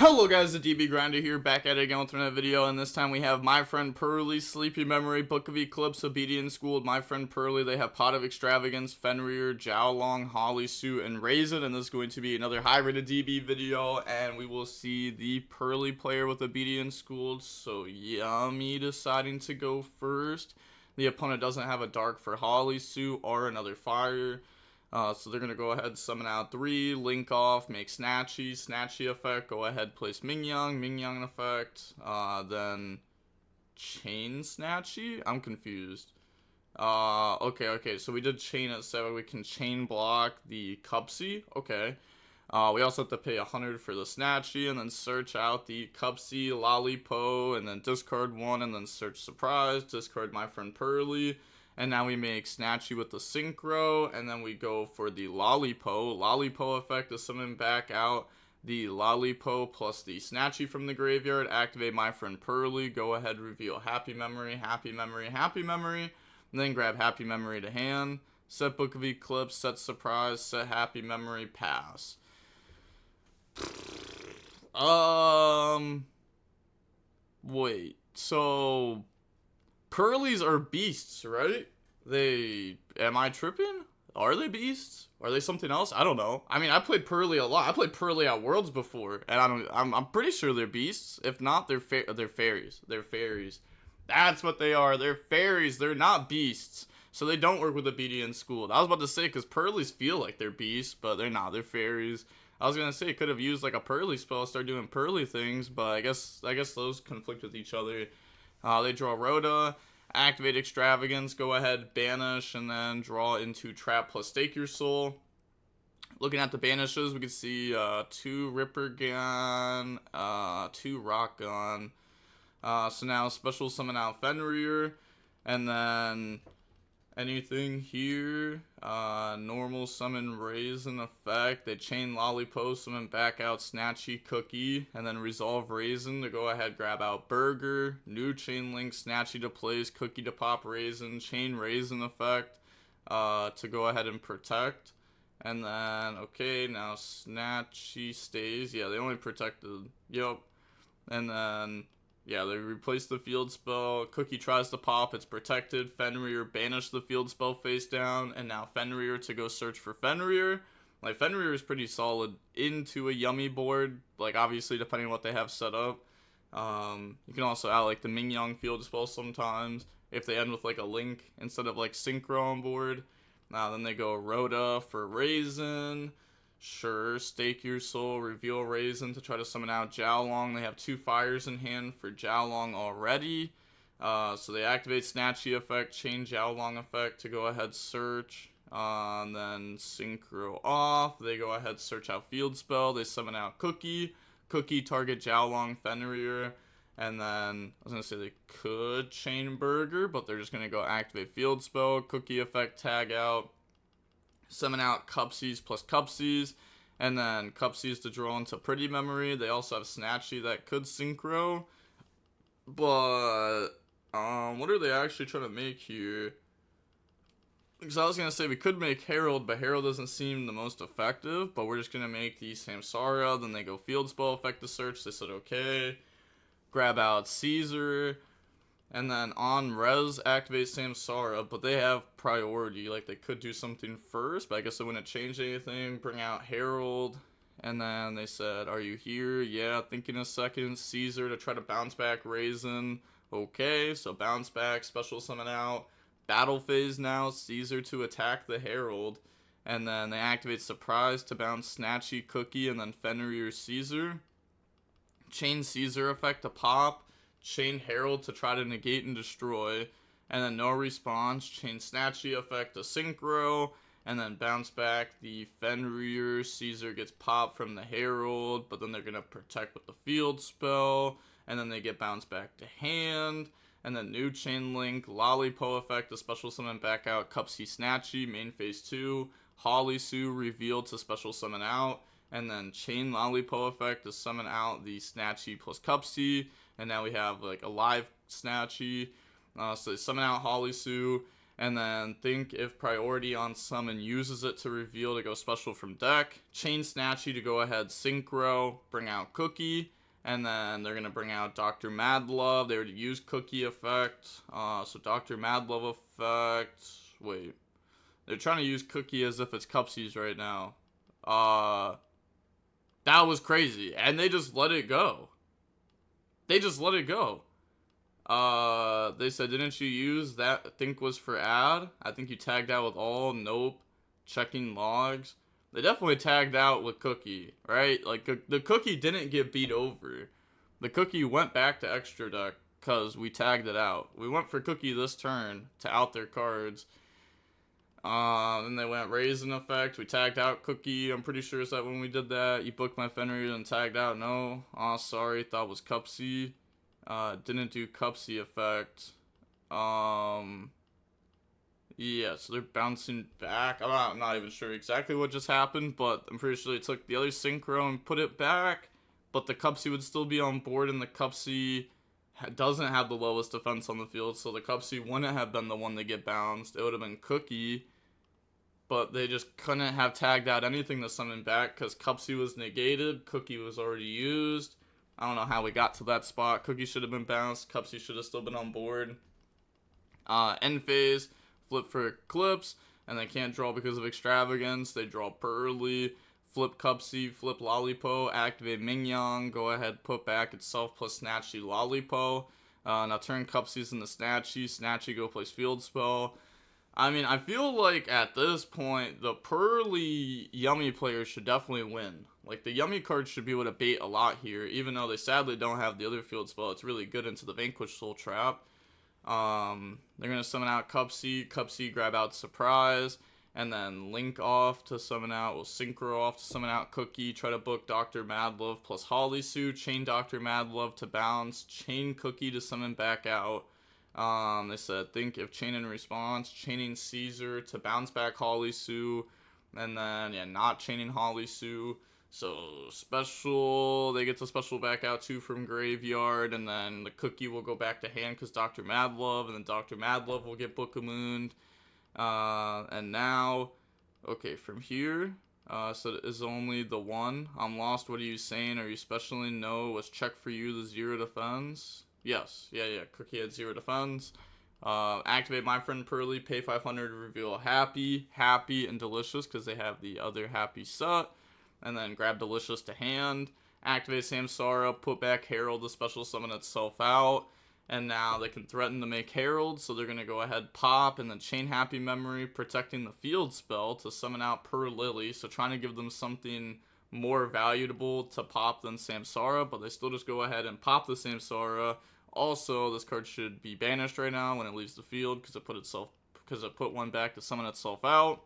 Hello guys, the DB Grinder here, back at it again with another video, and this time we have my friend Purrely, Sleepy Memory, Book of Eclipse, Obedient Schooled, my friend Purrely. They have Pot of Extravagance, Fenrir, Jiaolong, Holly Sue, and Raisin, and this is going to be another high-rated DB video, and we will see the Purrely player with Obedient Schooled, so Yummy deciding to go first. The opponent doesn't have a Dark for Holly Sue or another Fire. So they're going to go ahead and summon out 3, link off, make Snatchy effect, go ahead, place Mingyang effect, then chain Snatchy? I'm confused. Okay, so we did chain it, so we can chain block the Cupsy, okay. We also have to pay 100 for the Snatchy, and then search out the Cupsy, Lollipo, and then discard 1, and then search Surprise, discard my friend Purrely. And now we make Snatchy with the Synchro, and then we go for the Lollipo. Lollipo effect to summon back out the Lollipo plus the Snatchy from the graveyard. Activate my friend Purrely. Go ahead, reveal Happy Memory, and then grab Happy Memory to hand. Set Book of Eclipse, set Surprise, set Happy Memory, pass. Wait, so Purrelys are beasts, right? Am I tripping? Are they beasts? Are they something else? I don't know. I mean, I played Purrely a lot. I played Purrely at Worlds before, and I'm pretty sure they're beasts. If not, they're fairies. They're fairies. That's what they are. They're fairies. They're not beasts. So they don't work with Obedient Schooled. I was about to say, because Purrelys feel like they're beasts, but they're not. They're fairies. I was gonna say could have used like a Purrely spell, start doing Purrely things, but I guess those conflict with each other. They draw Rhoda, activate Extravagance, go ahead, banish, and then draw into Trap plus Stake Your Soul. Looking at the banishes, we can see 2 Ripper Gun, 2 Rock Gun. So now special summon out Fenrir, and then anything here, normal summon Raisin effect, they chain Lollipo, summon back out Snatchy Cookie, and then resolve Raisin to go ahead, grab out Burger, new chain link, Snatchy to place, Cookie to pop Raisin, chain Raisin effect, to go ahead and protect, and then, okay, now Snatchy stays, yeah, they only protected, yep, and then yeah, they replace the field spell. Cookie tries to pop, it's protected. Fenrir banish the field spell face down, and now Fenrir to go search for Fenrir. Like, Fenrir is pretty solid into a Yummy board, like, obviously, depending on what they have set up. You can also add, like, the Mingyang field spell sometimes, if they end with, like, a link instead of, like, Synchro on board. Now, then they go Rhoda for Raisin. Sure, Stake Your Soul, reveal Raisin to try to summon out Jiaolong. They have 2 fires in hand for Jiaolong already. So they activate Snatchy effect, chain Jiaolong effect to go ahead search. And then Synchro off. They go ahead search out field spell. They summon out Cookie. Cookie target Jiaolong Fenrir. And then I was going to say they could chain Burger, but they're just going to go activate field spell. Cookie effect tag out. Summon out Cupsies plus Cupsies, and then Cupsies to draw into Pretty Memory. They also have Snatchy that could Synchro, but what are they actually trying to make here? Because I was going to say we could make Herald, but Herald doesn't seem the most effective, but we're just going to make the Samsara. Then they go Field Spell effect to search. They said okay. Grab out Caesar. And then on res, activate Samsara, but they have priority. Like, they could do something first, but I guess they wouldn't change anything. Bring out Herald. And then they said, are you here? Yeah, thinking a second. Caesar to try to bounce back Raisin. Okay, so bounce back, special summon out. Battle phase now, Caesar to attack the Herald. And then they activate Surprise to bounce Snatchy Cookie, and then Fenrir Caesar. Chain Caesar effect to pop. Chain Herald to try to negate and destroy, and then no response, chain Snatchy effect to Synchro, and then bounce back the Fenrir. Caesar gets popped from the Herald, but then they're going to protect with the field spell, and then they get bounced back to hand, and then new chain link, Lollipo effect to special summon back out Cupsy Snatchy, main phase 2, Holly Sue revealed to special summon out, and then chain Lollipo effect to summon out the Snatchy plus Cupsy. And now we have like a live Snatchy. So they summon out Holly Sue. And then think if priority on summon uses it to reveal to go special from deck. Chain Snatchy to go ahead synchro, bring out Cookie. And then they're going to bring out Dr. Madlove. They already used Cookie effect. So Dr. Madlove effect. Wait. They're trying to use Cookie as if it's Cupsies right now. That was crazy. And they just let it go. They just let it go. They said, didn't you use that? I think was for ad. I think you tagged out with all. Nope. Checking logs. They definitely tagged out with Cookie, right? Like, the Cookie didn't get beat over. The Cookie went back to extra deck because we tagged it out. We went for Cookie this turn to out their cards. Then they went Raisin effect. We tagged out Cookie. I'm pretty sure it's that when we did that. You booked my Fenrir and tagged out. No. Sorry. Thought it was Cupsy. Didn't do Cupsy effect. Yeah, so they're bouncing back. I'm not even sure exactly what just happened, but I'm pretty sure they took the other synchro and put it back. But the Cupsy would still be on board, and the Cupsy doesn't have the lowest defense on the field, so the Cupsy wouldn't have been the one to get bounced. It would have been Cookie, but they just couldn't have tagged out anything to summon back because Cupsy was negated, Cookie was already used. I don't know how we got to that spot. Cookie should have been bounced, Cupsy should have still been on board. End phase, flip for Eclipse, and they can't draw because of Extravagance. They draw Purrely, flip Cupsy, flip Lollipo, activate Mingyang, go ahead, put back itself plus Snatchy Lollipo. Now turn Cupsies into Snatchy, Snatchy go place Field Spell. I mean, I feel like at this point, the Purrely Yummy players should definitely win. Like, the Yummy cards should be able to bait a lot here, even though they sadly don't have the other Field Spell. It's really good into the Vanquish Soul Trap. They're going to summon out Cupsy, Cupsy grab out Surprise, and then Link off to summon out, well, Synchro off to summon out Cookie, try to book Dr. Madlove plus Hollysu, chain Dr. Madlove to bounce, chain Cookie to summon back out. They said, think if chain in response, chaining Caesar to bounce back Hollysu, and then, yeah, not chaining Hollysu. So, special, they get the special back out too from Graveyard, and then the Cookie will go back to hand because Dr. Madlove, and then Dr. Madlove will get Book-a-Mooned. And now, okay, from here, so it is only the one. I'm lost, what are you saying? Are you specially? No, was check for you the 0 defense? Yes, yeah, Cookie had 0 defense. Activate my friend Purrely, pay 500 to reveal Happy, and Delicious because they have the other Happy set. And then grab Delicious to hand. Activate Samsara, put back Herald to special summon itself out. And now they can threaten to make Herald, so they're going to go ahead, pop, and then chain Happy Memory, protecting the field spell to summon out Purrely. So trying to give them something more valuable to pop than Samsara, but they still just go ahead and pop the Samsara. Also, this card should be banished right now when it leaves the field because it put one back to summon itself out.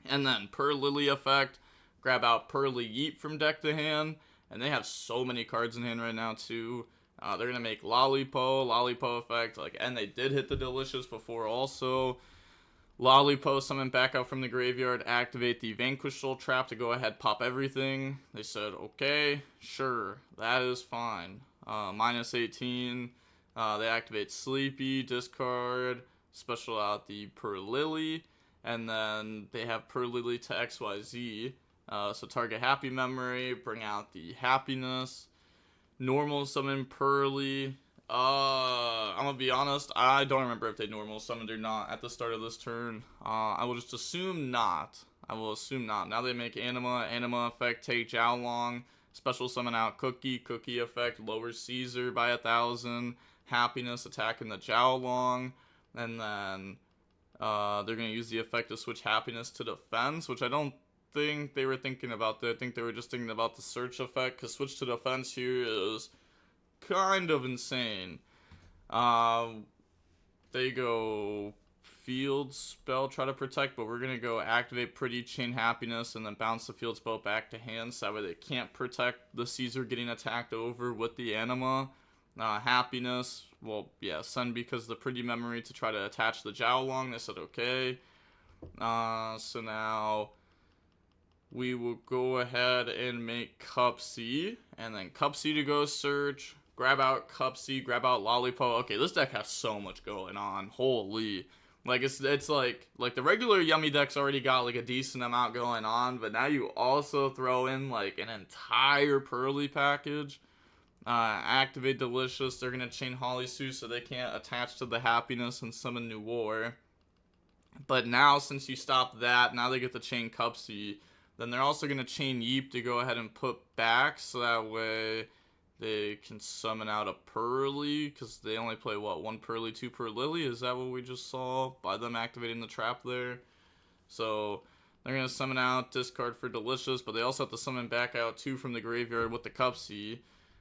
And then Purrely effect, grab out Purrely Yeet from deck to hand, and they have so many cards in hand right now too. They're gonna make Lollipo effect, and they did hit the Delicious before also. Lollipo summon back out from the graveyard, activate the Vanquish Soul Trap to go ahead, pop everything. They said, okay, sure, that is fine. Minus 18, they activate Sleepy, discard, special out the Purrely, and then they have Purrely to XYZ. So target Happy Memory, bring out the Happiness, normal summon Purrely. I'm gonna be honest, I don't remember if they normal summoned or not at the start of this turn. I will just assume not. Now they make Anima effect, take Jiaolong, special summon out Cookie effect, lowers Caesar by 1,000, Happiness attacking the Jiaolong, and then they're gonna use the effect to switch Happiness to defense, which I don't think they were thinking about that. I think they were just thinking about the search effect, because switch to defense here is kind of insane. They go field spell, try to protect, but we're gonna go activate Pretty, chain Happiness, and then bounce the field spell back to hand, so that way they can't protect the Caesar getting attacked over with the Anima. Happiness, well, yeah, send because the Pretty Memory to try to attach the Jiaolong. They said okay. So now we will go ahead and make Cupsy, and then Cupsy to go search, grab out Cupsy, grab out Lollipo. Okay, this deck has so much going on. Holy. Like it's like the regular yummy deck's already got like a decent amount going on, but now you also throw in like an entire Purrely package. Activate Delicious. They're gonna chain Holly Sue so they can't attach to the Happiness and summon New War. But now, since you stop that, now they get to chain Cupsy. Then they're also gonna chain Yeep to go ahead and put back, so that way they can summon out a Purrely, because they only play, what, 1 Purrely, 2 Purrely? Is that what we just saw by them activating the trap there? So they're going to summon out, discard for Delicious, but they also have to summon back out 2 from the graveyard with the Cupsy.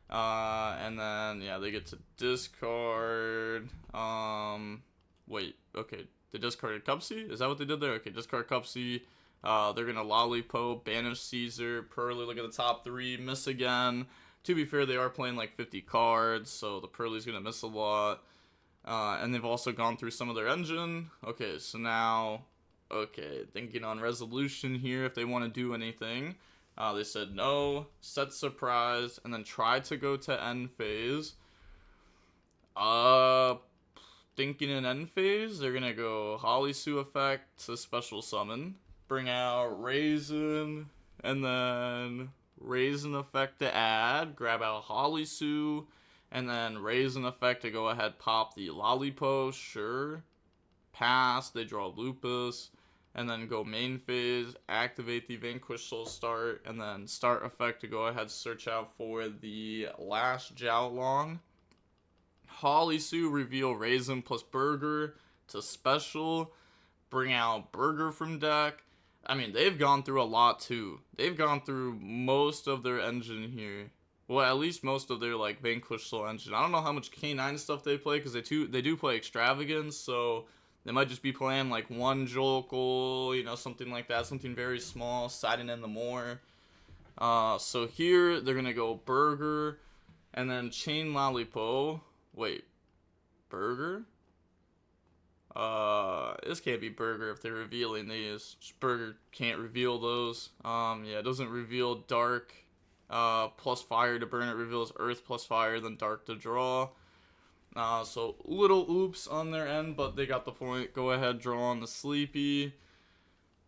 And then, yeah, they get to discard, wait, okay, they discarded Cupsy? Is that what they did there? Okay, discard Cupsy. They're going to Lollipo, banish Caesar, Purrely, look at the top 3, miss again. To be fair, they are playing like 50 cards, so the Purrely's going to miss a lot. And they've also gone through some of their engine. Okay, so now, okay, thinking on resolution here if they want to do anything. They said no, set surprise, and then try to go to end phase. Thinking in end phase, they're going to go Holly Sue effect to special summon. Bring out Raisin, and then Raisin effect to add, grab out Holly Sue, and then Raisin effect to go ahead pop the Lollipo, sure. Pass, they draw Lupus, and then go main phase, activate the Vanquish Soul Start, and then start effect to go ahead search out for the last Jiaolong. Holly Sue, reveal Raisin plus Burger to special, bring out Burger from deck. I mean, they've gone through a lot too. They've gone through most of their engine here. Well, at least most of their like Vanquish Soul engine. I don't know how much K9 stuff they play because they do play Extravagance, so they might just be playing like 1 Jolkul, you know, something like that, something very small, siding in the more. So here they're gonna go Burger, and then chain Lollipo. Wait, Burger? This can't be Burger if they're revealing these. Just Burger can't reveal those. Yeah, it doesn't reveal Dark, plus Fire to burn. It reveals Earth plus Fire, then Dark to draw. So little oops on their end, but they got the point. Go ahead, draw on the Sleepy.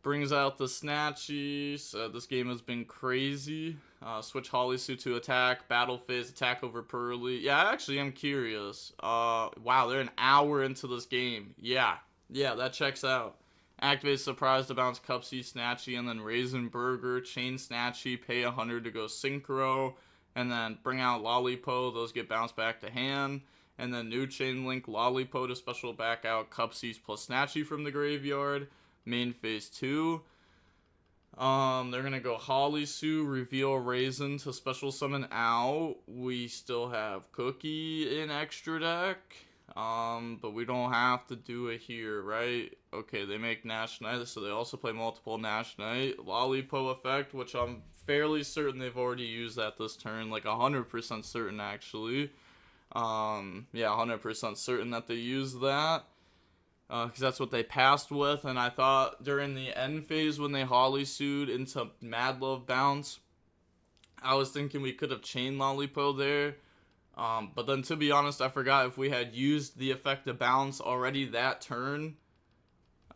Brings out the Snatchy. So this game has been crazy. Switch Holly Sue to attack. Battle phase, attack over Purrely. Yeah, I actually am curious. Wow, they're an hour into this game. Yeah, that checks out. Activate Surprise to bounce Cupsy, Snatchy, and then Raisin Burger. Chain Snatchy, pay 100 to go Synchro. And then bring out Lollipo. Those get bounced back to hand. And then new Chain Link Lollipo to special back out Cupsies plus Snatchy from the graveyard. Main phase 2. They're gonna go Holly Sue, reveal Raisin to special summon out. We still have Cookie in extra deck. But we don't have to do it here, right? Okay, they make Nash Knight, so they also play multiple Nash Knight. Lollipo effect, which I'm fairly certain they've already used that this turn, like 100% certain actually. Yeah, 100% certain that they used that. Because that's what they passed with, and I thought during the end phase when they Holly Sued into Mad Love Bounce, I was thinking we could have chained Lollipo there. But then to be honest, I forgot if we had used the effect of Bounce already that turn.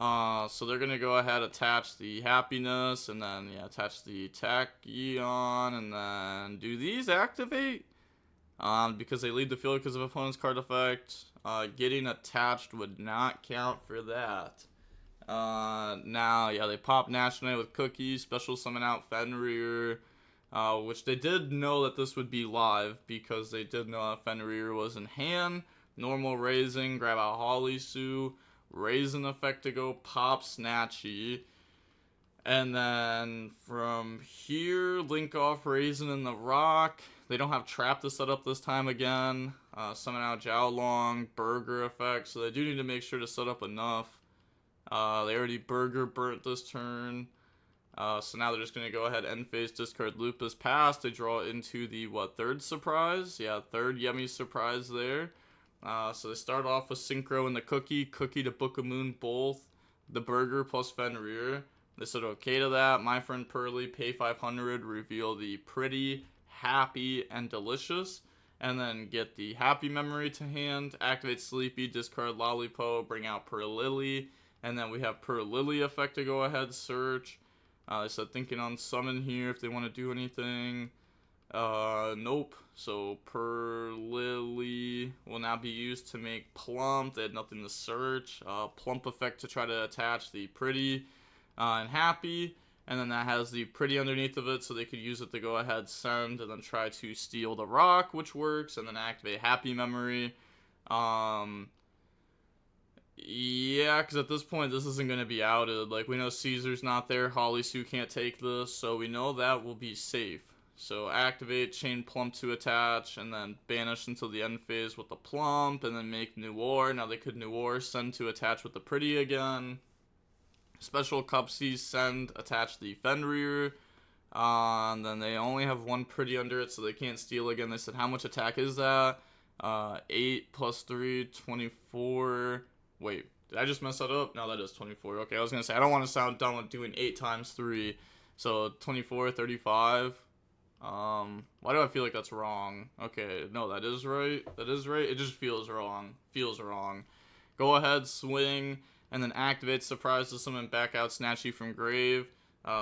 So they're going to go ahead, attach the Happiness, and then, yeah, attach the Tachyon, and then do these activate? Because they leave the field because of opponent's card effect. Getting attached would not count for that. Now, yeah, they pop Nash Knight with Cookie, special summon out Fenrir, which they did know that this would be live because they did know that Fenrir was in hand. Normal Raising, grab out Holly Sue, Raisin effect to go pop Snatchy. And then from here, link off Raisin in the Rock. They don't have Trap to set up this time again. Summon out Jiaolong, Burger effect, so they do need to make sure to set up enough. They already Burger burnt this turn. So now they're just going to go ahead, end phase, discard Lupus, pass. They draw into the, third surprise? Yeah, third Yummy surprise there. So they start off with Synchro and the Cookie to Book of Moon, both the Burger plus Fenrir. They said okay to that. My friend Purrely, pay 500, reveal the Pretty, Happy, and Delicious. and then get the Happy Memory to hand, activate Sleepy, discard Lollipo, bring out Purrely, and then we have Purrely effect to go ahead search. They said thinking on summon here if they want to do anything. Nope. So Purrely will now be used to make Plump. They had nothing to search. Plump effect to try to attach the Pretty and Happy. And then that has the Pretty underneath of it, so they could use it to go ahead, send, and then try to steal the rock, which works, and then activate Happy Memory. Yeah, because at this point, this isn't going to be outed. Like, we know Caesar's not there, Holly Sue can't take this, so we know that will be safe. So activate, chain Plump to attach, and then banish until the end phase with the Plump, and then make Noir. Now they could Noir, send to attach with the Pretty again. Special Cupsy, send, attach the Fenrir. And then they only have one Pretty under it, so they can't steal again. They said, how much attack is that? 8 plus 3, 24. Wait, did I just mess that up? No, that is 24. Okay, I was going to say, I don't want to sound dumb with doing 8 times 3. So 24, 35. Why do I feel like that's wrong? Okay, no, that is right. That is right. It just feels wrong. Feels wrong. Go ahead, swing, and then activate Surprise to summon back out Snatchy from Grave.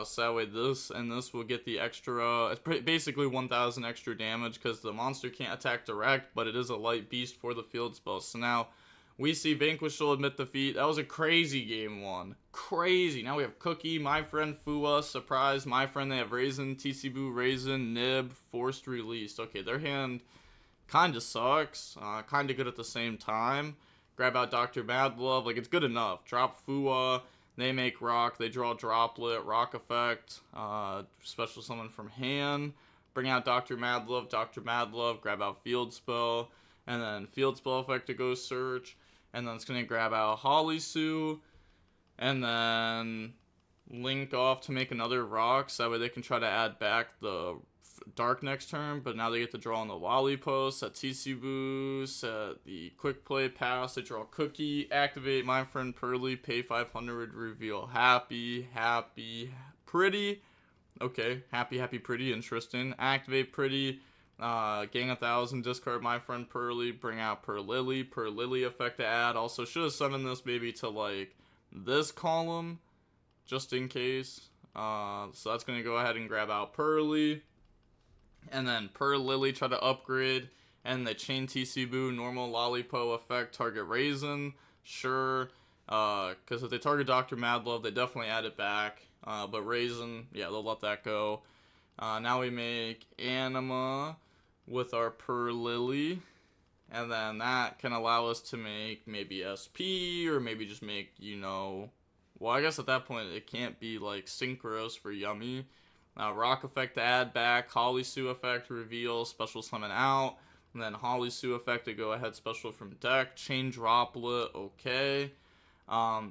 So that way this and this will get the extra, it's basically 1000 extra damage because the monster can't attack direct, but it is a light beast for the field spell. So now we see Vanquish will admit defeat. That was a crazy game one. Crazy. Now we have Cookie, My Friend, Fua, Surprise, My Friend. They have Raisin, TC Boo, Raisin, Nib, Forced Released. Okay, their hand kind of sucks. Kind of good at the same time. Grab out Dr. Madlove. Like, it's good enough. Drop Fua. They make Rock. They draw Droplet. Rock Effect. Special Summon from hand. Bring out Dr. Madlove. Dr. Madlove. Grab out Field Spell. And then Field Spell Effect to go search. And then it's going to grab out Holly Sue. And then Link off to make another Rock. So that way they can try to add back the Dark next turn. But now they get to draw on the Lollipo. Set TC Boo. Set the Quick Play Pass. They draw Cookie. Activate My Friend Purrely. Pay 500. Reveal Happy. Happy. Pretty. Okay. Happy. Happy. Pretty. Interesting. Activate Pretty. Gang 1000, discard My Friend Purrely, bring out Purrely effect to add. Also should have summoned this maybe to like this column, just in case. So that's gonna go ahead and grab out Purrely, and then Purrely try to upgrade, and the chain TC Boo, normal Lollipo effect, target Raisin, sure. Because if they target Dr. Madlove, they definitely add it back. But Raisin, yeah, they'll let that go. Now we make Anima with our Purrely, and then that can allow us to make maybe SP, or maybe just make, you know, well, I guess at that point it can't be like Synchros for Yummy. Rock effect to add back, Holly Sue effect reveal, special summon out, and then Holly Sue effect to go ahead special from deck, chain Droplet, okay.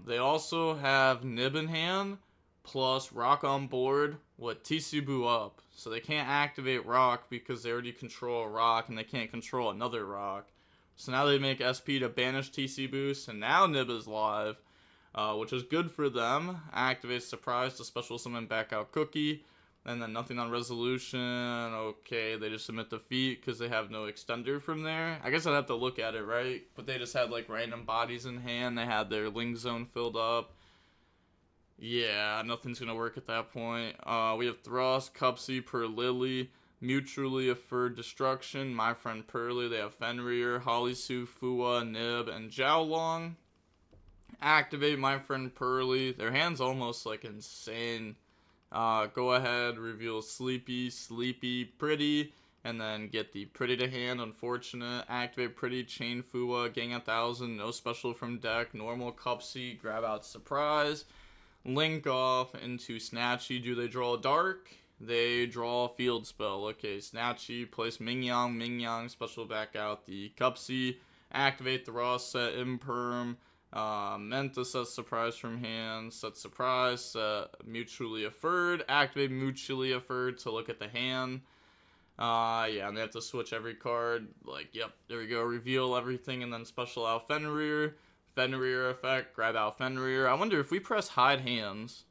They also have Nib in hand, plus Rock on board with TC Boo up. So they can't activate Rock because they already control a Rock, and they can't control another Rock. So now they make SP to banish TC Boo, and now Nib is live, which is good for them. Activate Surprise to special summon back out Cookie, and then nothing on Resolution. Okay, they just submit defeat because they have no extender from there. I guess I'd have to look at it, right? But they just had like random bodies in hand. They had their Link Zone filled up. Yeah, nothing's gonna work at that point. We have Thrust, Cupsy, Purrely, Mutually Afferred Destruction, My Friend Purrely. They have Fenrir, Holly Sue, Fua, Nib, and Jiaolong. Activate My Friend Purrely. Their hand's almost like insane. Go ahead, reveal Sleepy, Pretty, and then get the Pretty to hand. Unfortunate. Activate Pretty, chain Fua, gang 1000, no special from deck, normal Cupsy, grab out Surprise. Link off into Snatchy. Do they draw Dark? They draw Field Spell. Okay, Snatchy, place Mingyang, special back out the Cupsy. Activate the Raw, set Imperm. Meant to set Surprise from hand. Set Surprise, set Mutually Afferred. Activate Mutually Afferred to look at the hand. Yeah, and they have to switch every card. Like, yep, there we go. Reveal everything and then special out Fenrir. Fenrir effect, grab out Fenrir. I wonder if we press hide hands.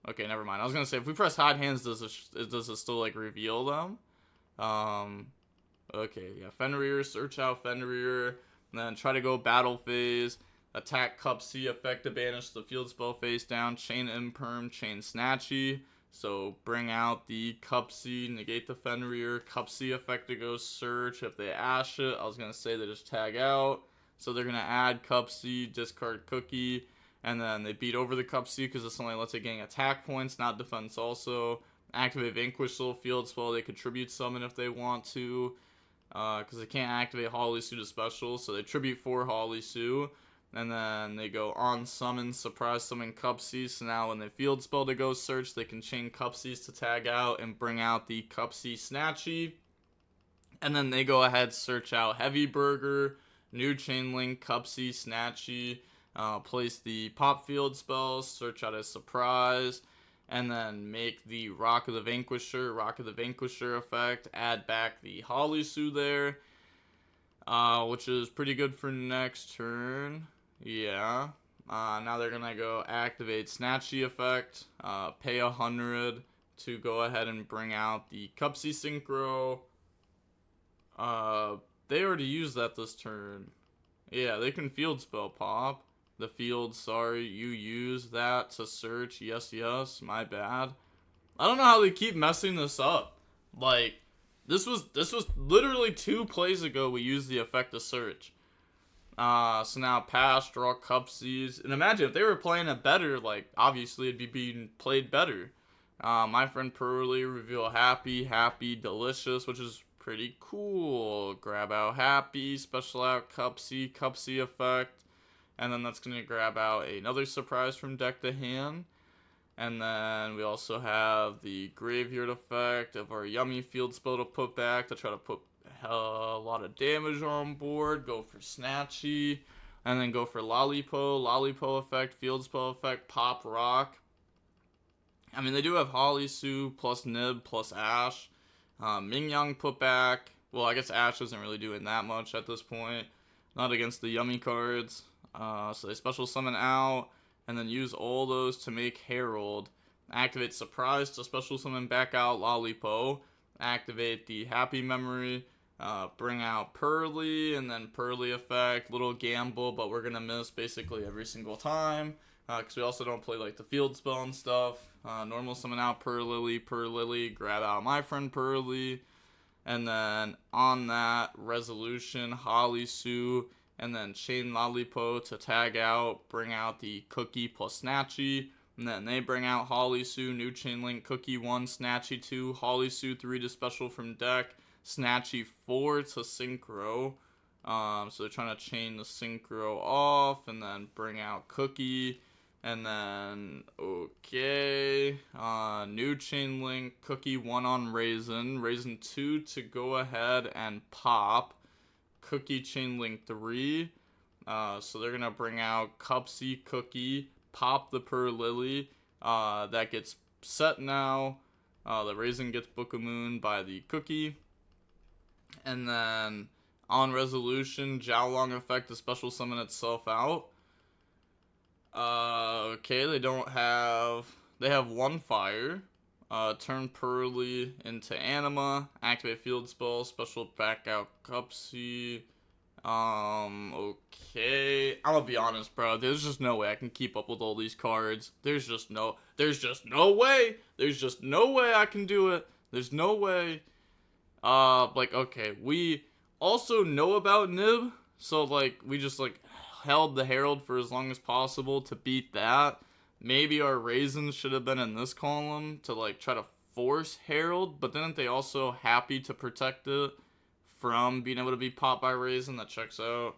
Okay, never mind. I was gonna say if we press hide hands, does it still like reveal them? Okay, yeah, Fenrir, search out Fenrir, and then try to go battle phase, attack Cup C, effect to banish the field spell face down, chain Imperm, chain Snatchy. So bring out the Cup C, negate the Fenrir, Cup C effect to go search. If they ash it, I was gonna say they just tag out. So they're gonna add Cup C, discard Cookie, and then they beat over the Cup C because this only lets it gain attack points, not defense also. Activate Vanquish little field spell, they contribute summon if they want to. Because they can't activate Holly Sue to special, so they tribute 4 Holly Sue, and then they go on summon, surprise summon Cupsies. So now when they field spell to go search, they can chain Cupsies to tag out and bring out the Cupsy Snatchy, and then they go ahead search out Heavy Burger, new chain link Cupsy Snatchy, place the pop field spells, search out a surprise, and then make the Rock of the Vanquisher effect, add back the Holly Sue there, which is pretty good for next turn. Yeah. Now they're going to go activate Snatchy effect, pay 100 to go ahead and bring out the Cupsy Synchro. They already used that this turn. Yeah, they can field spell pop. The field, sorry, you use that to search. Yes, my bad. I don't know how they keep messing this up. Like, this was literally 2 plays ago we used the effect to search. So now pass, draw Cupsies. And imagine if they were playing it better, like, obviously it'd be being played better. My friend Purrely, reveal Happy, Delicious, which is pretty cool. Grab out Happy, special out Cupsy effect. And then that's going to grab out another surprise from deck to hand. And then we also have the Graveyard effect of our Yummy field spell to put back to try to put a lot of damage on board. Go for Snatchy. And then go for Lollipo effect, field spell effect, pop Rock. I mean, they do have Holly Sue plus Nib plus Ash. Ming Yang put back. Well, I guess Ash isn't really doing that much at this point. Not against the Yummy cards. So they special summon out, and then use all those to make Herald. Activate Surprise to special summon back out Lollipo. Activate the Happy Memory. Bring out Purrely, and then Purrely effect. Little gamble, but we're gonna miss basically every single time. Because we also don't play like the field spell and stuff. Normal summon out Purrely, grab out my friend Purrely. And then on that, Resolution, Holly Sue, and then chain Lollipo to tag out, bring out the Cookie plus Snatchy, and then they bring out Holly Sue, new chain link, Cookie 1, Snatchy 2, Holly Sue 3 to special from deck, Snatchy 4 to Synchro. So they're trying to chain the Synchro off, and then bring out Cookie, and then, okay, new chain link, Cookie 1 on Raisin 2 to go ahead and pop, Cookie chain link 3, so they're gonna bring out Cupsy Cookie, pop the Purrely, that gets set now, the Raisin gets Book of Moon by the Cookie, and then on Resolution, Jiaolong effect to special summon itself out. Okay, they have 1 fire. Turn Purrely into Anima. Activate field spell. Special back out Cupsy. Okay. I'm gonna be honest, bro. There's just no way I can keep up with all these cards. There's just no way. There's just no way I can do it. There's no way. Like, okay, we also know about Nib. So, like, we just, like, held the Herald for as long as possible to beat that. Maybe our Raisins should have been in this column to, like, try to force Herald, but didn't they also Happy to protect it from being able to be popped by Raisin? That checks out.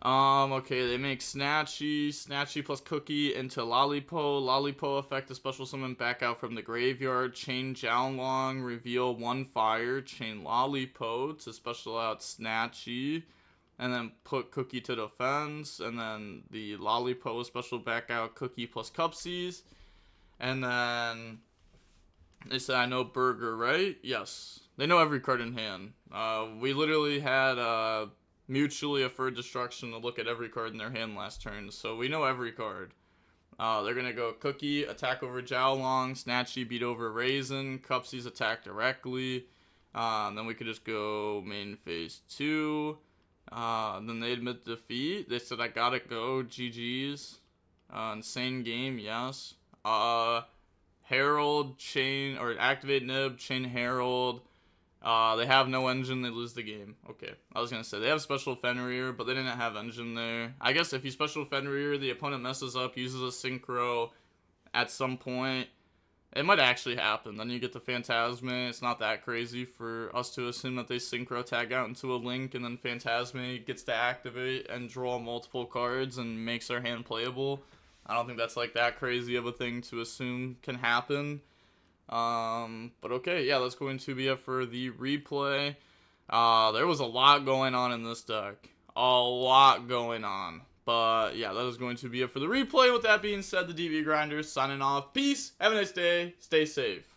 Okay, they make Snatchy plus Cookie into Lollipo effect, a special summon back out from the graveyard, chain Jiaolong, reveal 1 fire, chain Lollipo to special out Snatchy, and then put Cookie to defense, and then the Lollipo special back out Cookie plus Cupsies, and then they said, I know Burger, right? Yes. They know every card in hand. We literally had, mutually Affirmed Destruction to look at every card in their hand last turn, so we know every card. They're gonna go Cookie, attack over Jiaolong, Snatchy beat over Raisin, Cupsies attack directly, Then we could just go main phase 2. Then they admit defeat. They said I gotta go. GG's. Insane game, yes. Herald, chain, or activate nib, chain Herald. They have no engine, they lose the game. Okay, I was gonna say, they have special Fenrir, but they didn't have engine there. I guess if you special Fenrir, the opponent messes up, uses a synchro at some point, it might actually happen. Then you get the Phantasme. It's not that crazy for us to assume that they synchro tag out into a link, and then Phantasme gets to activate and draw multiple cards and makes our hand playable. I don't think that's like that crazy of a thing to assume can happen. But okay, yeah, that's going to be it for the replay. There was a lot going on in this deck. A lot going on. But yeah, that is going to be it for the replay. With that being said, the DB Grinders signing off. Peace. Have a nice day. Stay safe.